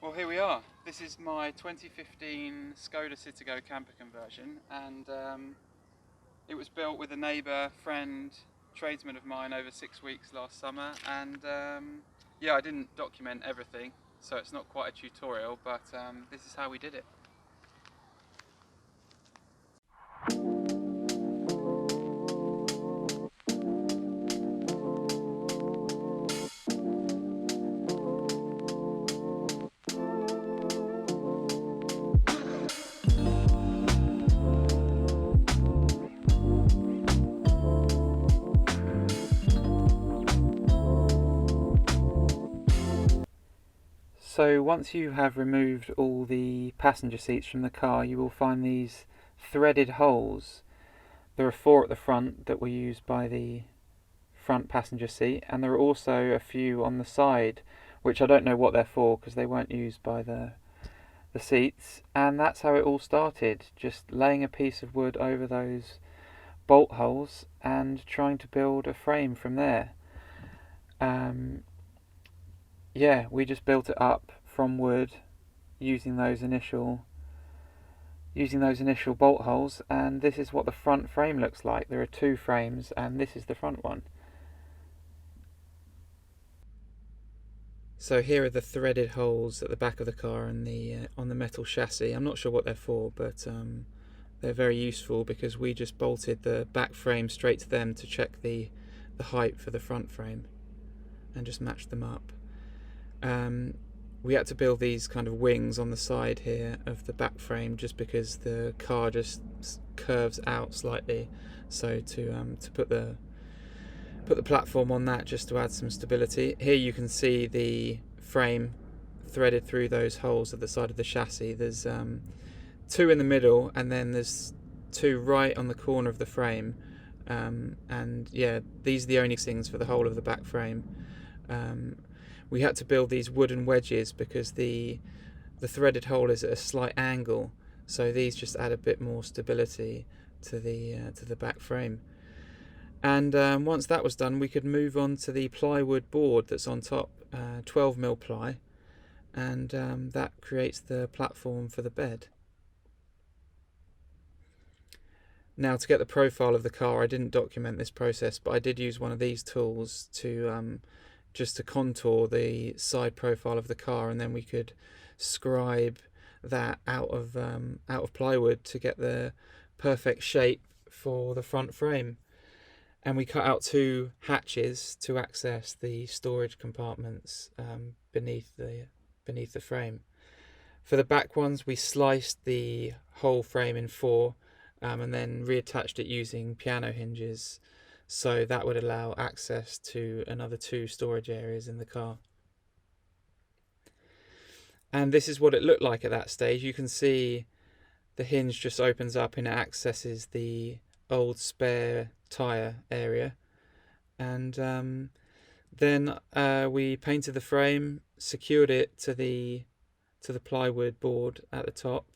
Well, here we are. This is my 2015 Skoda Citigo camper conversion, and it was built with a neighbour, friend, tradesman of mine over 6 weeks last summer. And yeah, I didn't document everything, so it's not quite a tutorial, but this is how we did it. So once you have removed all the passenger seats from the car, you will find these threaded holes. There are 4 at the front that were used by the front passenger seat, and there are also a few on the side, which I don't know what they're for because they weren't used by the seats. And that's how it all started, just laying a piece of wood over those bolt holes and trying to build a frame from there. Yeah, we just built it up from wood using those initial bolt holes, and this is what the front frame looks like. There are 2 frames, and this is the front one. So here are the threaded holes at the back of the car and on the metal chassis. I'm not sure what they're for, but they're very useful because we just bolted the back frame straight to them to check the height for the front frame and just matched them up. We had to build these kind of wings on the side here of the back frame just because the car just curves out slightly, so to put the platform on that just to add some stability. Here you can see the frame threaded through those holes at the side of the chassis. There's 2 in the middle, and then there's 2 right on the corner of the frame, and yeah, these are the only things for the whole of the back frame. We had to build these wooden wedges because the threaded hole is at a slight angle, so these just add a bit more stability to the back frame. And once that was done, we could move on to the plywood board that's on top, 12mm ply, and that creates the platform for the bed. Now, to get the profile of the car, I didn't document this process, but I did use one of these tools to just to contour the side profile of the car, and then we could scribe that out of plywood to get the perfect shape for the front frame. And we cut out 2 hatches to access the storage compartments beneath the frame. For the back ones, we sliced the whole frame in 4 and then reattached it using piano hinges, so that would allow access to another 2 storage areas in the car. And this is what it looked like at that stage. You can see the hinge just opens up and it accesses the old spare tyre area, and then we painted the frame, secured it to the plywood board at the top,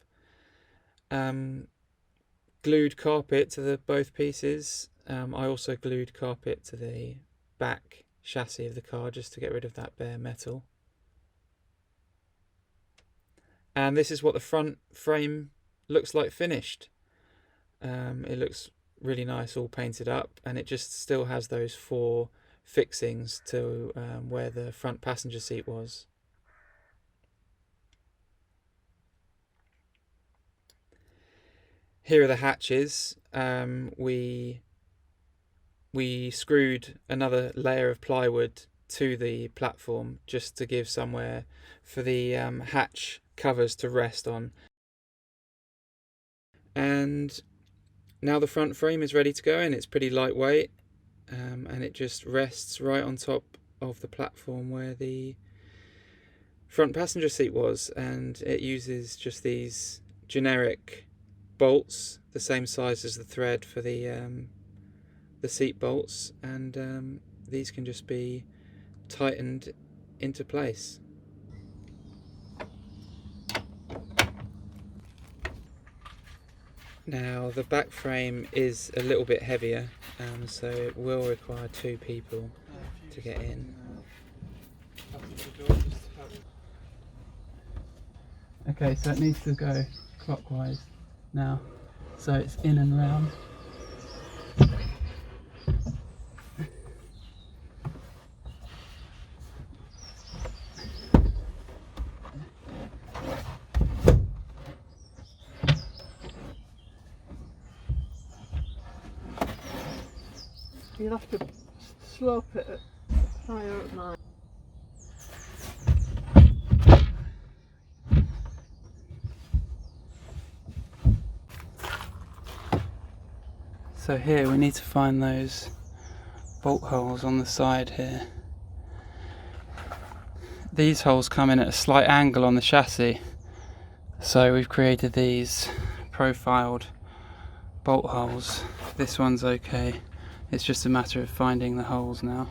glued carpet to both pieces. I also glued carpet to the back chassis of the car just to get rid of that bare metal. And this is what the front frame looks like finished. It looks really nice, all painted up, and it just still has those 4 fixings to where the front passenger seat was. Here are the hatches. We screwed another layer of plywood to the platform just to give somewhere for the hatch covers to rest on. And now the front frame is ready to go in. It's pretty lightweight, and it just rests right on top of the platform where the front passenger seat was, and it uses just these generic bolts, the same size as the thread for the seat bolts, and these can just be tightened into place. Now the back frame is a little bit heavier, so it will require 2 people to get in. Okay, so it needs to go clockwise now, so it's in and round. You'll have to slope it higher at night. So here we need to find those bolt holes on the side here. These holes come in at a slight angle on the chassis, so we've created these profiled bolt holes. This one's okay, it's just a matter of finding the holes now.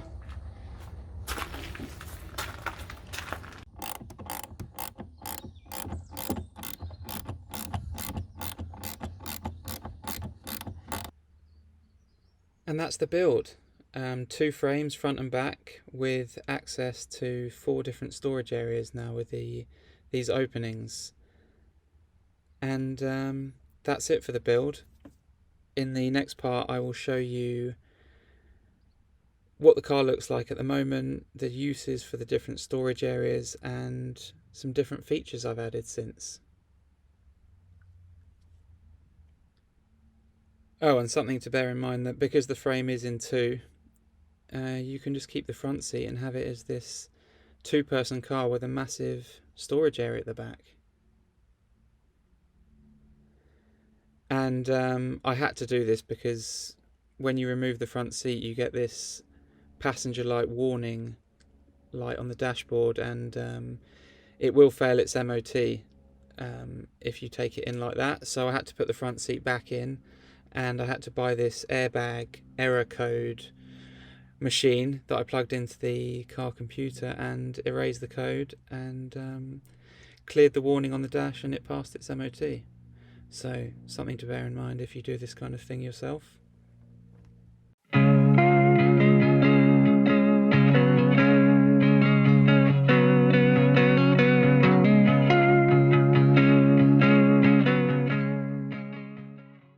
And that's the build. 2 frames front and back with access to 4 different storage areas now with these openings. And that's it for the build. In the next part I will show you what the car looks like at the moment, the uses for the different storage areas, and some different features I've added since. Oh, and something to bear in mind, that because the frame is in 2, you can just keep the front seat and have it as this 2-person car with a massive storage area at the back. And I had to do this because when you remove the front seat you get this passenger light warning light on the dashboard, and it will fail its MOT if you take it in like that. So I had to put the front seat back in, and I had to buy this airbag error code machine that I plugged into the car computer and erased the code, and cleared the warning on the dash, and it passed its MOT. So something to bear in mind if you do this kind of thing yourself.